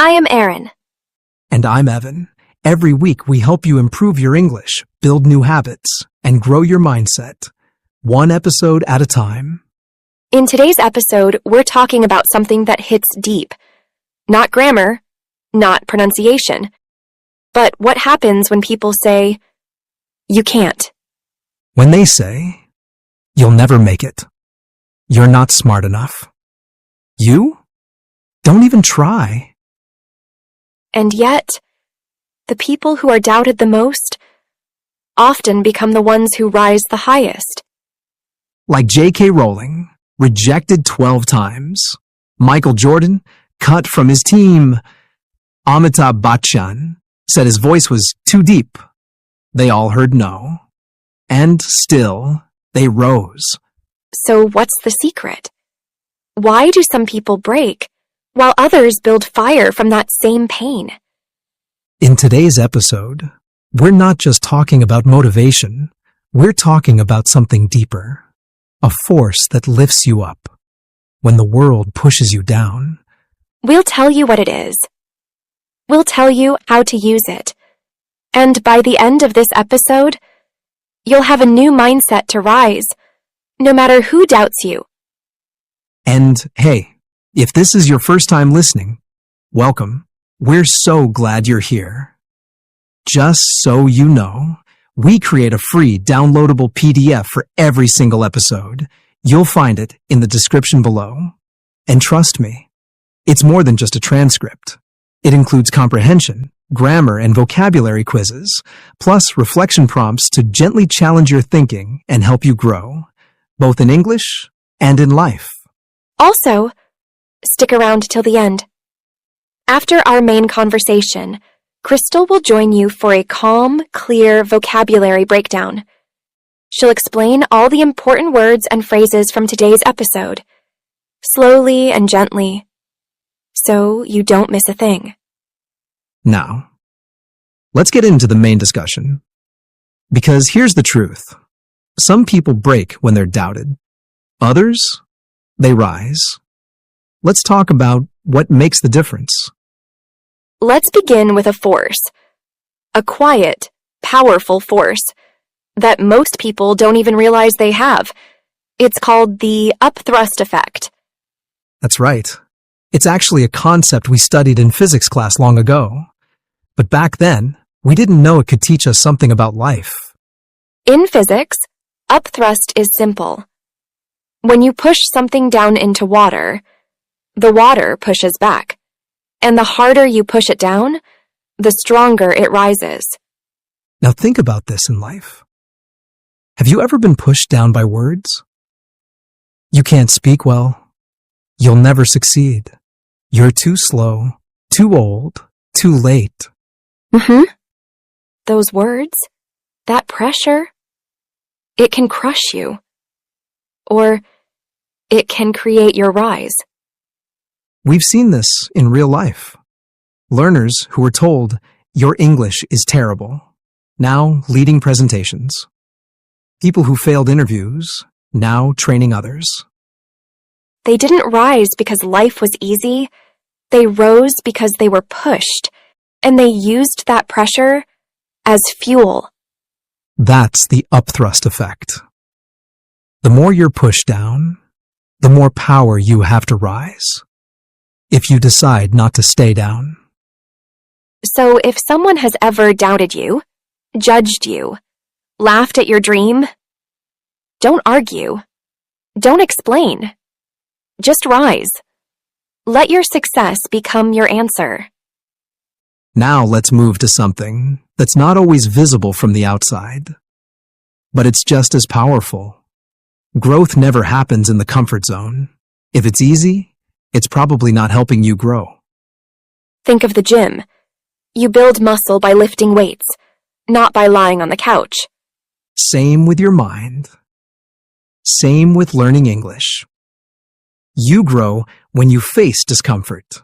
I am Erin. And I'm Evan. Every week we help you improve your English, build new habits, and grow your mindset, one episode at a time. In today's episode, we're talking about something that hits deep. Not grammar, not pronunciation, but what happens when people say, "You can't." When they say, "You'll never make it. You're not smart enough. You? Don't even try." And yet, the people who are doubted the most often become the ones who rise the highest. Like J.K. Rowling, rejected 12 times. Michael Jordan, cut from his team. Amitabh Bachchan said his voice was too deep. They all heard no. And still, they rose. So what's the secret? Why do some people break, while others build fire from that same pain? In today's episode, we're not just talking about motivation. We're talking about something deeper. A force that lifts you up when the world pushes you down. We'll tell you what it is. We'll tell you how to use it. And by the end of this episode, you'll have a new mindset to rise, no matter who doubts you. And hey, if this is your first time listening, welcome. We're so glad you're here. Just so you know, we create a free downloadable PDF for every single episode. You'll find it in the description below. And trust me, it's more than just a transcript. It includes comprehension, grammar, and vocabulary quizzes, plus reflection prompts to gently challenge your thinking and help you grow, both in English and in life. Also, stick around till the end. After our main conversation, Crystal will join you for a calm, clear vocabulary breakdown. She'll explain all the important words and phrases from today's episode, slowly and gently, so you don't miss a thing. Now, let's get into the main discussion. Because here's the truth. Some people break when they're doubted. Others, they rise. Let's talk about what makes the difference. Let's begin with a force. A quiet, powerful force that most people don't even realize they have. It's called the upthrust effect. That's right. It's actually a concept we studied in physics class long ago. But back then, we didn't know it could teach us something about life. In physics, upthrust is simple. When you push something down into water, the water pushes back. And the harder you push it down, the stronger it rises. Now think about this in life. Have you ever been pushed down by words? You can't speak well. You'll never succeed. You're too slow, too old, too late. Those words, that pressure, it can crush you. Or it can create your rise. We've seen this in real life. Learners who were told, "Your English is terrible," now leading presentations. People who failed interviews, now training others. They didn't rise because life was easy. They rose because they were pushed, and they used that pressure as fuel. That's the upthrust effect. The more you're pushed down, the more power you have to rise. If you decide not to stay down. So if someone has ever doubted you, judged you, laughed at your dream, don't argue. Don't explain. Just rise. Let your success become your answer. Now let's move to something that's not always visible from the outside, but it's just as powerful. Growth never happens in the comfort zone. If it's easy, it's probably not helping you grow. Think of the gym. You build muscle by lifting weights, not by lying on the couch. Same with your mind. Same with learning English. You grow when you face discomfort.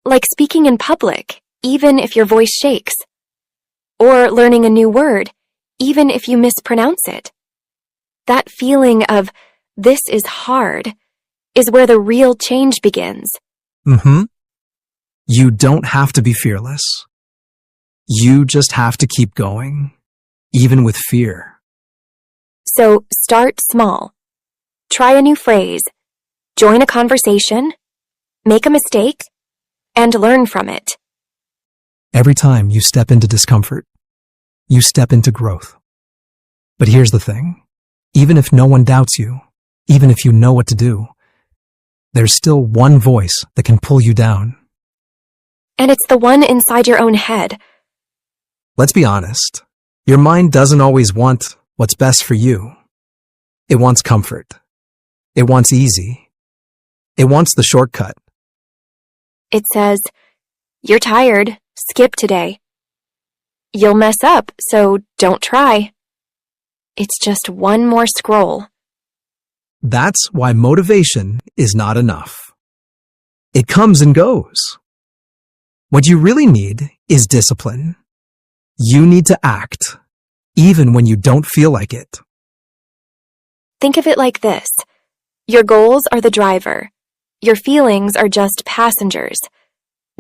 Like speaking in public, even if your voice shakes. Or learning a new word, even if you mispronounce it. That feeling of, "This is hard," is where the real change begins. You don't have to be fearless. You just have to keep going, even with fear. So start small. Try a new phrase, join a conversation, make a mistake, and learn from it. Every time you step into discomfort, you step into growth. But here's the thing. Even if no one doubts you, even if you know what to do, there's still one voice that can pull you down. And it's the one inside your own head. Let's be honest. Your mind doesn't always want what's best for you. It wants comfort. It wants easy. It wants the shortcut. It says, "You're tired, skip today. You'll mess up, so don't try. It's just one more scroll." That's why motivation is not enough. It comes and goes. What you really need is discipline. You need to act, even when you don't feel like it. Think of it like this. Your goals are the driver. Your feelings are just passengers.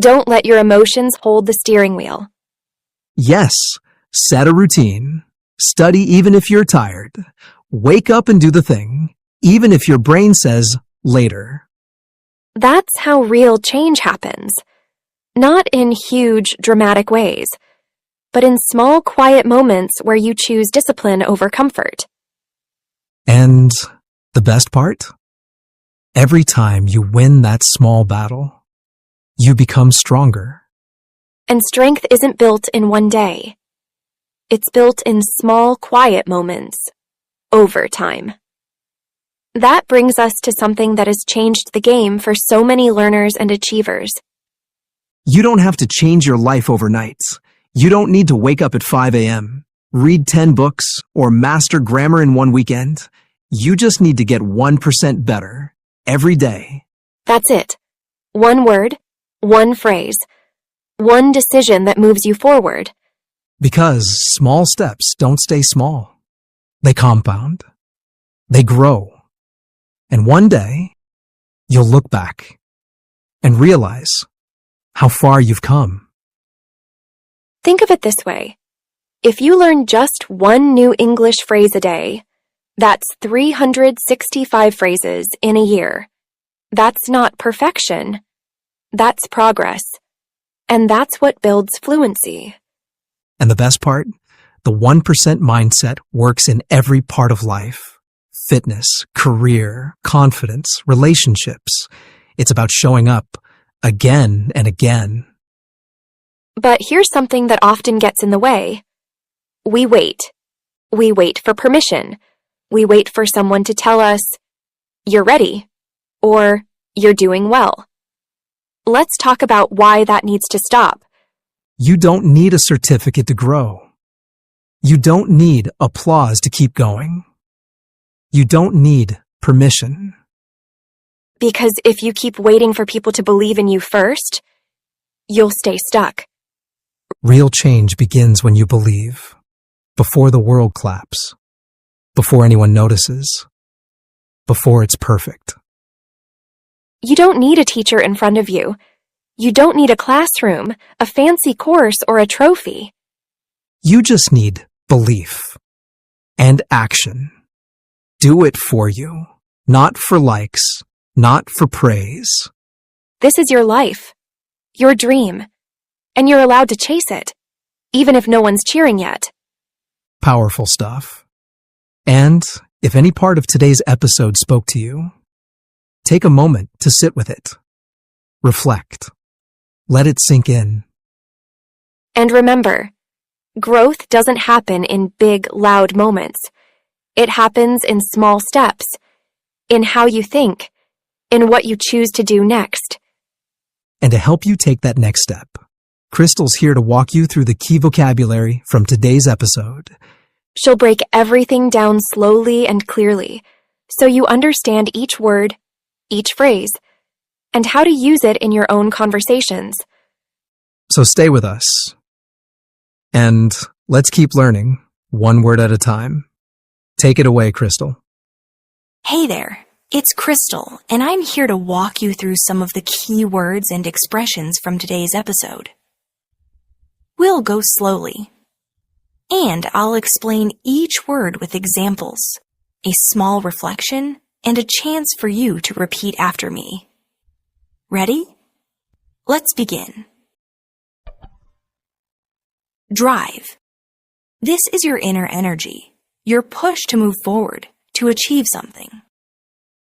Don't let your emotions hold the steering wheel. Yes, set a routine. Study even if you're tired. Wake up and do the thing, even if your brain says later. That's how real change happens. Not in huge, dramatic ways, but in small, quiet moments where you choose discipline over comfort. And the best part? Every time you win that small battle, you become stronger. And strength isn't built in one day. It's built in small, quiet moments, over time. That brings us to something that has changed the game for so many learners and achievers. You don't have to change your life overnight. You don't need to wake up at 5 a.m., read 10 books, or master grammar in one weekend. You just need to get 1% better every day. That's it. One word, one phrase, one decision that moves you forward. Because small steps don't stay small. They compound. They grow. And one day, you'll look back and realize how far you've come. Think of it this way. If you learn just one new English phrase a day, that's 365 phrases in a year. That's not perfection. That's progress. And that's what builds fluency. And the best part? The 1% mindset works in every part of life. Fitness, career, confidence, relationships. It's about showing up again and again. But here's something that often gets in the way. We wait. We wait for permission. We wait for someone to tell us, "You're ready," or "You're doing well." Let's talk about why that needs to stop. You don't need a certificate to grow. You don't need applause to keep going. You don't need permission. Because if you keep waiting for people to believe in you first, you'll stay stuck. Real change begins when you believe, before the world claps, before anyone notices, before it's perfect. You don't need a teacher in front of you. You don't need a classroom, a fancy course, or a trophy. You just need belief and action. Do it for you, not for likes, not for praise. This is your life, your dream, and you're allowed to chase it, even if no one's cheering yet. Powerful stuff. And if any part of today's episode spoke to you, take a moment to sit with it. Reflect. Let it sink in. And remember, growth doesn't happen in big, loud moments. It happens in small steps, in how you think, in what you choose to do next. And to help you take that next step, Crystal's here to walk you through the key vocabulary from today's episode. She'll break everything down slowly and clearly, so you understand each word, each phrase, and how to use it in your own conversations. So stay with us. And let's keep learning, one word at a time. Take it away, Crystal. Hey there, It's Crystal, and I'm here to walk you through some of the key words and expressions from today's episode. We'll go slowly, and I'll explain each word with examples, a small reflection, and a chance for you to repeat after me. Ready? Let's begin. Drive. This is your inner energy, your push to move forward, to achieve something.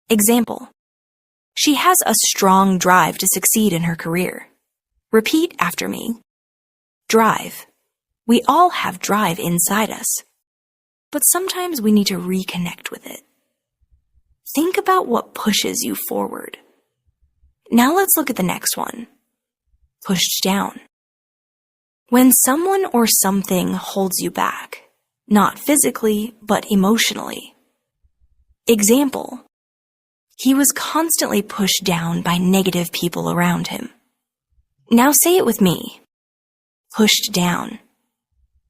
Example: she has a strong drive to succeed in her career. Repeat after me. Drive. We all have drive inside us, but sometimes we need to reconnect with it. Think about what pushes you forward. Now let's look at the next one. Pushed down. When someone or something holds you back, not physically, but emotionally. Example: he was constantly pushed down by negative people around him. Now say it with me. Pushed down.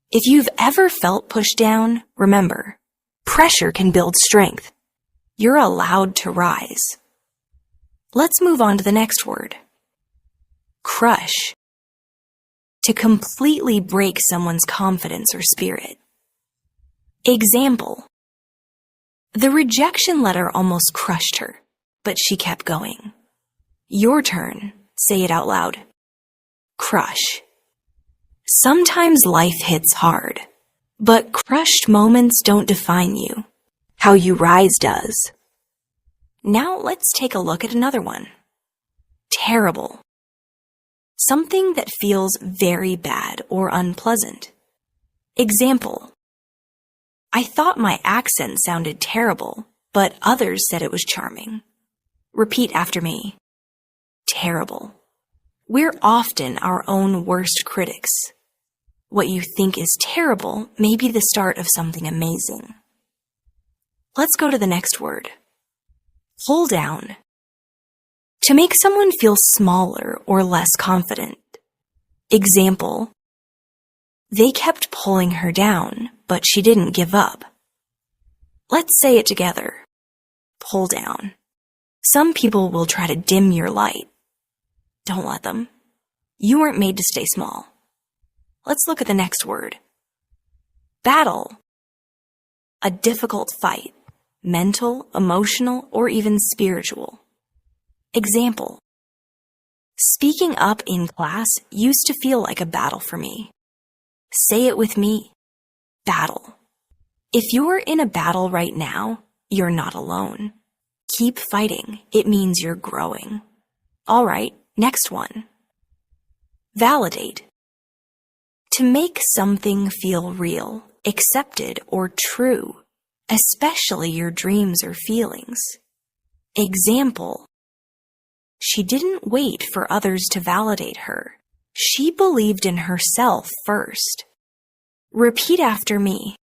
If you've ever felt pushed down, remember, pressure can build strength. You're allowed to rise. Let's move on to the next word. Crush. To completely break someone's confidence or spirit. Example: the rejection letter almost crushed her, but she kept going. Your turn. Say it out loud. Crush. Sometimes life hits hard, but crushed moments don't define you. How you rise does. Now let's take a look at another one. Terrible. Something that feels very bad or unpleasant. Example: I thought my accent sounded terrible, but others said it was charming. Repeat after me. Terrible. We're often our own worst critics. What you think is terrible may be the start of something amazing. Let's go to the next word. Pull down. To make someone feel smaller or less confident. Example: they kept pulling her down, but she didn't give up. Let's say it together. Pull down. Some people will try to dim your light. Don't let them. You weren't made to stay small. Let's look at the next word. Battle. A difficult fight, mental, emotional, or even spiritual. Example: speaking up in class used to feel like a battle for me. Say it with me. Battle. If you're in a battle right now, you're not alone. Keep fighting. It means you're growing. All right, next one. Validate. To make something feel real, accepted, or true, especially your dreams or feelings. Example: she didn't wait for others to validate her. She believed in herself first. Repeat after me.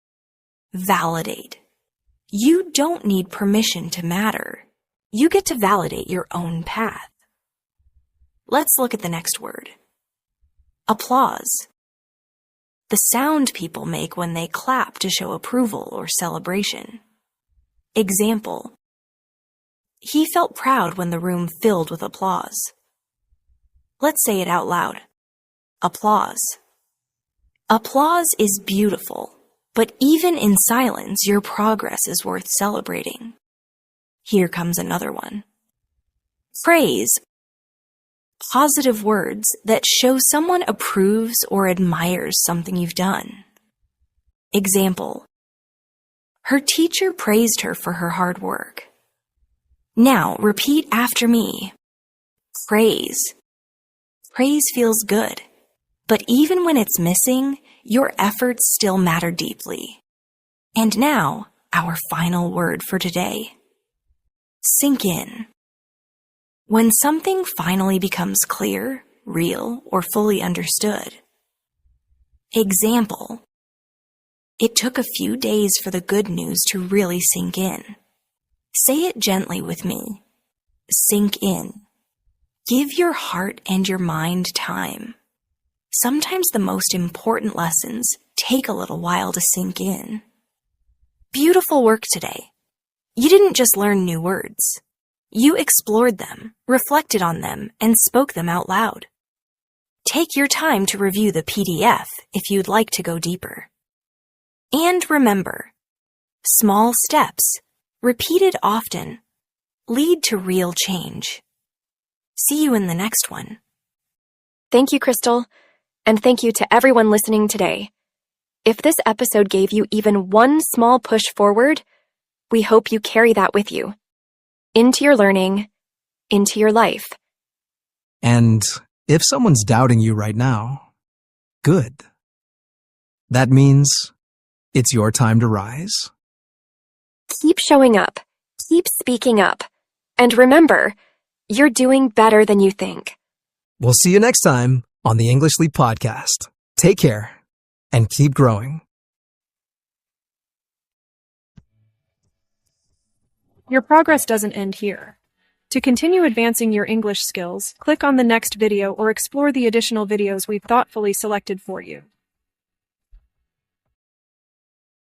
Validate. You don't need permission to matter. You get to validate your own path. Let's look at the next word. Applause. The sound people make when they clap to show approval or celebration. Example: he felt proud when the room filled with applause. Let's say it out loud. Applause. Applause is beautiful, but even in silence, your progress is worth celebrating. Here comes another one. Praise. Positive words that show someone approves or admires something you've done. Example: her teacher praised her for her hard work. Now repeat after me. Praise. Praise feels good, but even when it's missing, your efforts still matter deeply. And now, our final word for today. Sink in. When something finally becomes clear, real, or fully understood. Example: it took a few days for the good news to really sink in. Say it gently with me. Sink in. Give your heart and your mind time. Sometimes the most important lessons take a little while to sink in. Beautiful work today. You didn't just learn new words. You explored them, reflected on them, and spoke them out loud. Take your time to review the PDF if you'd like to go deeper. And remember, small steps, repeated often, lead to real change. See you in the next one. Thank you, Crystal, and thank you to everyone listening today. If this episode gave you even one small push forward, we hope you carry that with you. Into your learning, into your life. And if someone's doubting you right now, good. That means it's your time to rise. Keep showing up, keep speaking up, and remember, you're doing better than you think. We'll see you next time on the English Leap Podcast. Take care and keep growing. Your progress doesn't end here. To continue advancing your English skills, click on the next video or explore the additional videos we've thoughtfully selected for you.